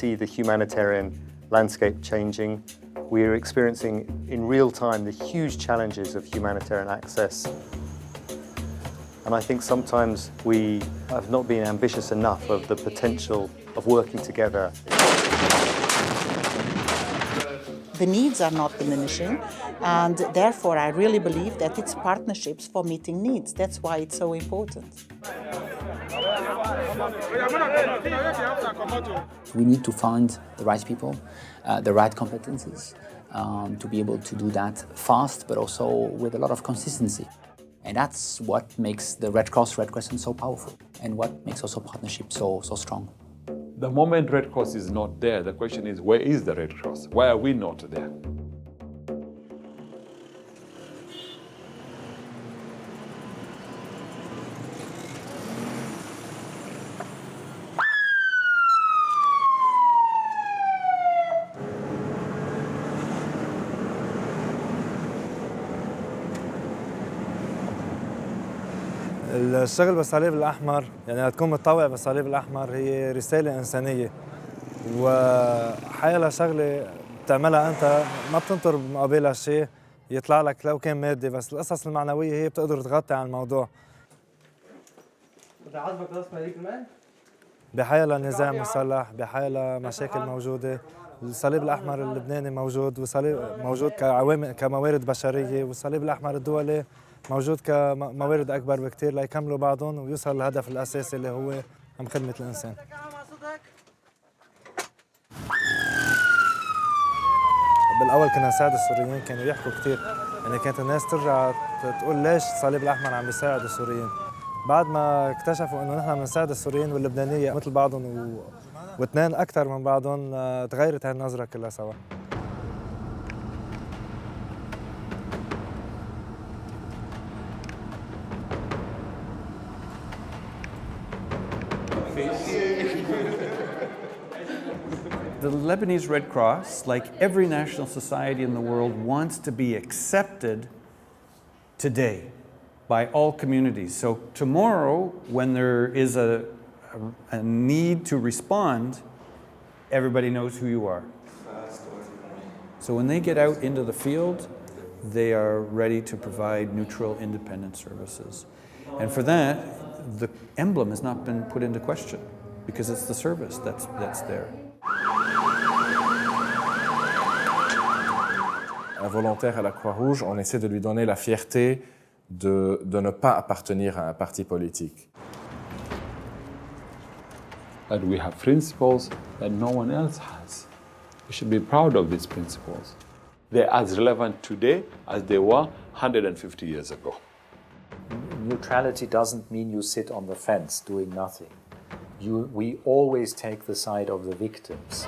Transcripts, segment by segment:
see the humanitarian landscape changing. We're experiencing in real time the huge challenges of humanitarian access. And I think sometimes we have not been ambitious enough of the potential of working together. The needs are not diminishing, and therefore I really believe that it's partnerships for meeting needs. That's why it's so important. We need to find the right people, the right competencies, to be able to do that fast, but also with a lot of consistency. And that's what makes the Red Cross, Red Crescent so powerful, and what makes also partnership so strong. The moment Red Cross is not there, the question is, where is the Red Cross? Why are we not there? الشغل بالصليب الأحمر يعني تكون متطوع بالصليب الأحمر هي رسالة إنسانية وحيلا شغلة بتعملها أنت ما بتنطر مقابلها شيء يطلع لك لو كان مادي بس القصص المعنوية هي بتقدر تغطي على الموضوع. بدي أعذبك درس هذيك كمان؟ بحيلا نزاع مسلح، بحيلا مشاكل موجودة، الصليب الأحمر اللبناني موجود وصليب موجود كموارد بشرية والصليب الأحمر الدولي موجود كموارد أكبر بكتير ليكملوا بعضهم ويوصل للهدف الأساسي اللي هو خدمة الإنسان. بالأول كنا نساعد السوريين كانوا يحكوا كتير يعني كانت الناس ترجع تقول ليش الصليب الأحمر عم بيساعد السوريين. بعد ما اكتشفوا إنه نحن بنساعد السوريين واللبنانية مثل بعضهم واثنين أكثر من بعضهم تغيرت هالنظرة كلها سوا. The Lebanese Red Cross, like every national society in the world, wants to be accepted today by all communities. So tomorrow, when there is a need to respond, everybody knows who you are. So when they get out into the field, they are ready to provide neutral, independent services. And for that, the emblem has not been put into question because it's the service that's there. Un volontaire à la Croix-Rouge, on essaie de lui donner la fierté de ne pas appartenir à un parti politique. That we have principles that no one else has. We should be proud of these principles. They're as relevant today as they were 150 years ago. Neutrality doesn't mean you sit on the fence doing nothing. We always take the side of the victims.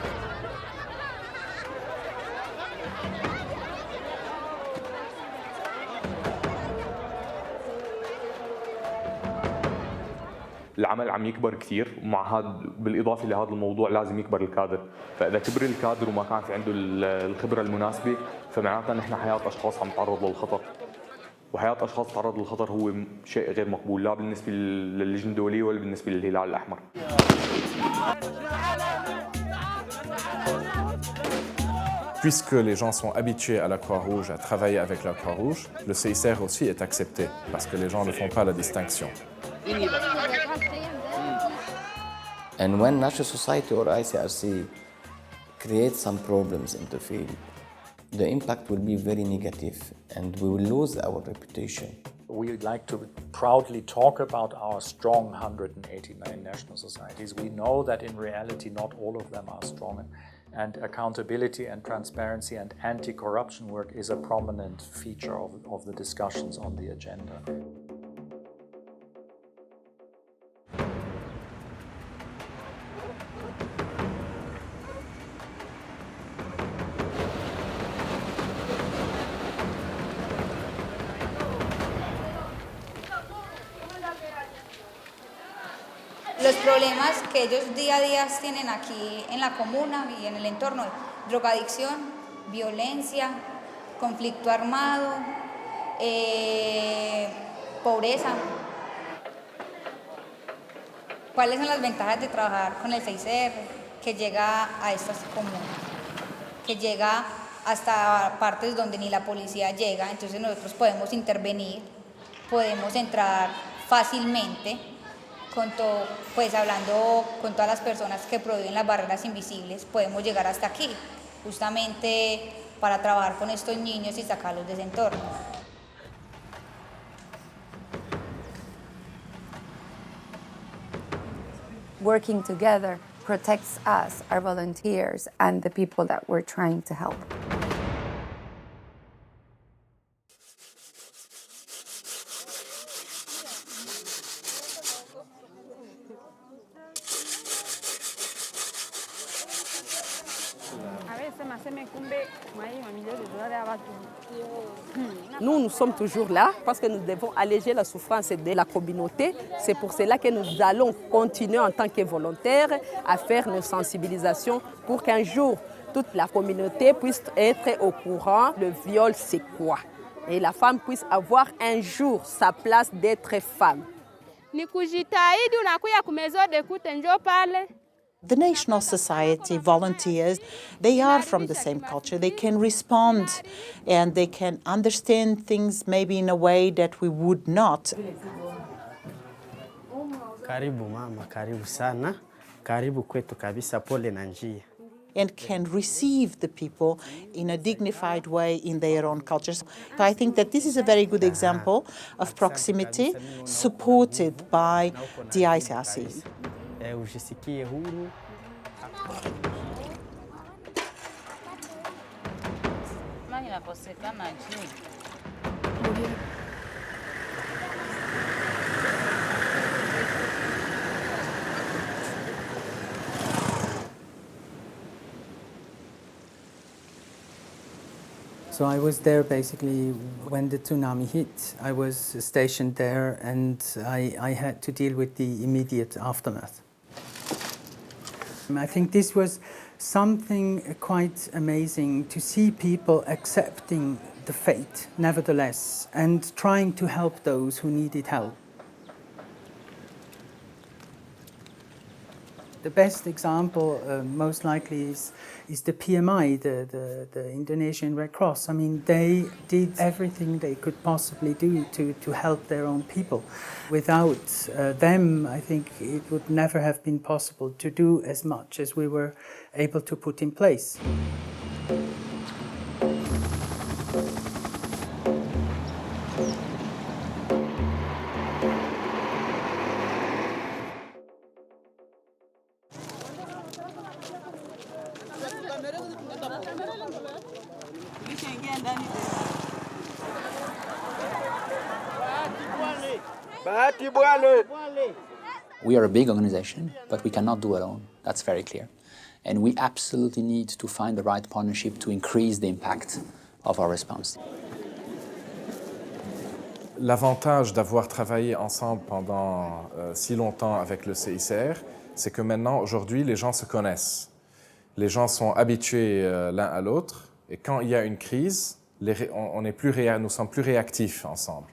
العمل عم يكبر كثير ومع هذا بالاضافه لهذا الموضوع لازم يكبر الكادر، فاذا كبر الكادر وما كان في عنده الخبره المناسبه فمعناتها نحن حياه اشخاص عم تعرض للخطر، وحياه اشخاص تعرض للخطر هو شيء غير مقبول لا بالنسبه للجنه الدوليه ولا بالنسبه للهلال الاحمر. Puisque les gens sont habitués à la Croix-Rouge, à travailler avec la Croix-Rouge, le CICR aussi est accepté parce que les gens ne font pas la distinction. And when National Society or ICRC create some problems in the field, the impact will be very negative and we will lose our reputation. We like to proudly talk about our strong 189 national societies. We know that in reality not all of them are strong, and accountability and transparency and anti-corruption work is a prominent feature of the discussions on the agenda. Los problemas que ellos día a día tienen aquí en la comuna y en el entorno, drogadicción, violencia, conflicto armado, pobreza. ¿Cuáles son las ventajas de trabajar con el CICR? que llega a estas comunas, que llega hasta partes donde ni la policía llega, entonces nosotros podemos intervenir, podemos entrar fácilmente, pues hablando con todas las personas que prohíben las barreras invisibles, podemos llegar hasta aquí, justamente para trabajar con estos niños y sacarlos de ese entorno. Working together protects us, our volunteers, and the people that we're trying to help. Nous sommes toujours là parce que nous devons alléger la souffrance de la communauté. C'est pour cela que nous allons continuer en tant que volontaires à faire nos sensibilisations pour qu'un jour, toute la communauté puisse être au courant le viol c'est quoi. Et la femme puisse avoir un jour sa place d'être femme. The National Society volunteers, they are from the same culture. They can respond and they can understand things maybe in a way that we would not. Karibu mama, karibu sana. Karibu kwetu kabisa, pole na njia. And can receive the people in a dignified way in their own cultures. So I think that this is a very good example of proximity supported by the ICRC. Ujisikie huru. So I was there basically when the tsunami hit. I was stationed there and I had to deal with the immediate aftermath. I think this was something quite amazing to see people accepting the fate, nevertheless, and trying to help those who needed help. The best example, most likely, is the PMI, the Indonesian Red Cross. I mean, they did everything they could possibly do to help their own people. Without them, I think it would never have been possible to do as much as we were able to put in place. We are a big organization, but we cannot do alone. That's very clear. And we absolutely need to find the right partnership to increase the impact of our response. L'avantage d'avoir travaillé ensemble pendant si longtemps avec le CICR, c'est que maintenant, aujourd'hui, les gens se connaissent. Les gens sont habitués l'un à l'autre. Et quand il y a une crise, nous sommes plus réactifs ensemble.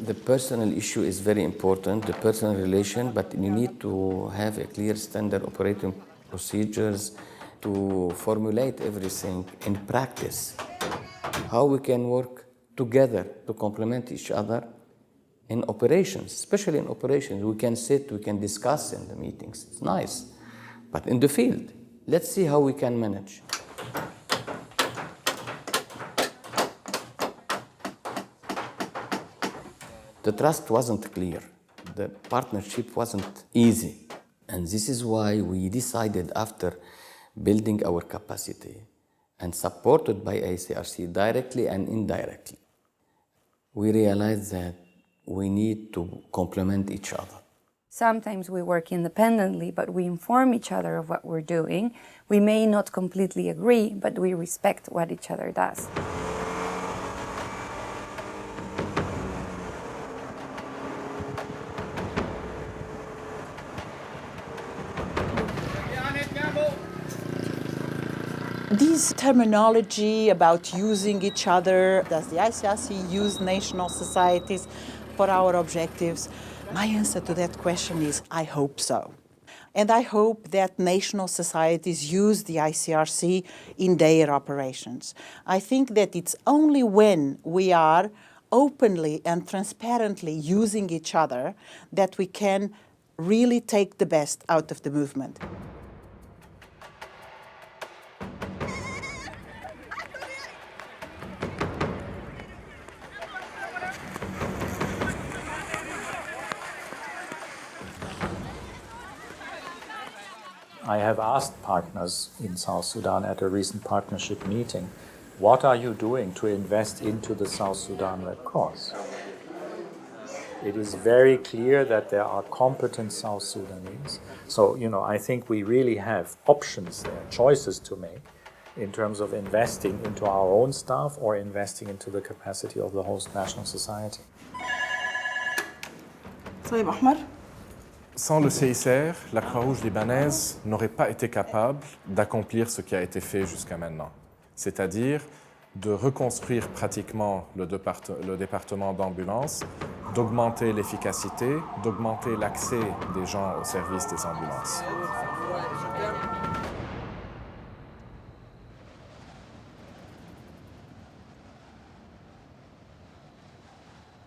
The personal issue is very important, the personal relation, but you need to have a clear standard operating procedures to formulate everything in practice. How we can work together to complement each other in operations, especially in operations. We can sit, we can discuss in the meetings, it's nice. But in the field, let's see how we can manage. The trust wasn't clear. The partnership wasn't easy. And this is why we decided, after building our capacity and supported by ICRC directly and indirectly, we realized that we need to complement each other. Sometimes we work independently, but we inform each other of what we're doing. We may not completely agree, but we respect what each other does. This terminology about using each other, does the ICRC use national societies for our objectives? My answer to that question is, I hope so. And I hope that national societies use the ICRC in their operations. I think that it's only when we are openly and transparently using each other that we can really take the best out of the movement. I have asked partners in South Sudan at a recent partnership meeting, what are you doing to invest into the South Sudan Red Cross? It is very clear that there are competent South Sudanese. So, I think we really have options there, choices to make in terms of investing into our own staff or investing into the capacity of the host national society. Sans le CICR, la Croix-Rouge libanaise n'aurait pas été capable d'accomplir ce qui a été fait jusqu'à maintenant, c'est-à-dire de reconstruire pratiquement le département d'ambulance, d'augmenter l'efficacité, d'augmenter l'accès des gens au service des ambulances.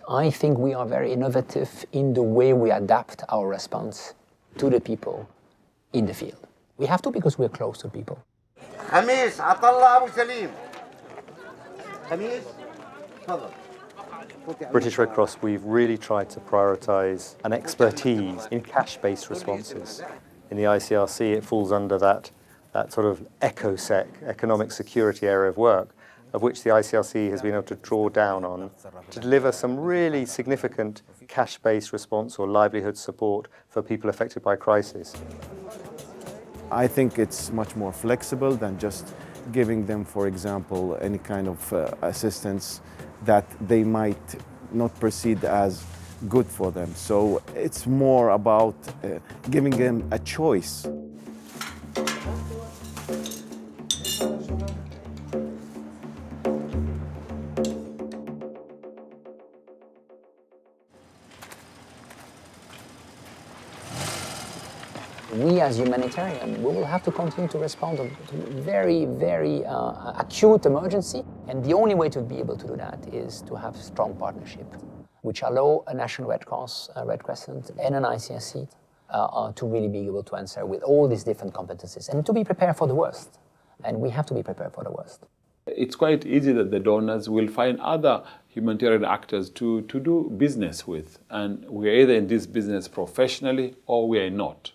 I think we are very innovative in the way we adapt our response to the people in the field. We have to because we're close to people. خميس عطلة أبو سليم. خميس تفضل. British Red Cross, we've really tried to prioritise an expertise in cash-based responses. In the ICRC, it falls under that sort of ECOSEC, economic security area of work, of which the ICRC has been able to draw down on to deliver some really significant cash-based response or livelihood support for people affected by crisis. I think it's much more flexible than just giving them, for example, any kind of assistance that they might not perceive as good for them. So it's more about giving them a choice. We as humanitarians, we will have to continue to respond to very, very acute emergency. And the only way to be able to do that is to have strong partnership, which allow a National Red Cross, Red Crescent, and an ICRC to really be able to answer with all these different competencies and to be prepared for the worst. And we have to be prepared for the worst. It's quite easy that the donors will find other humanitarian actors to do business with. And we're either in this business professionally or we are not.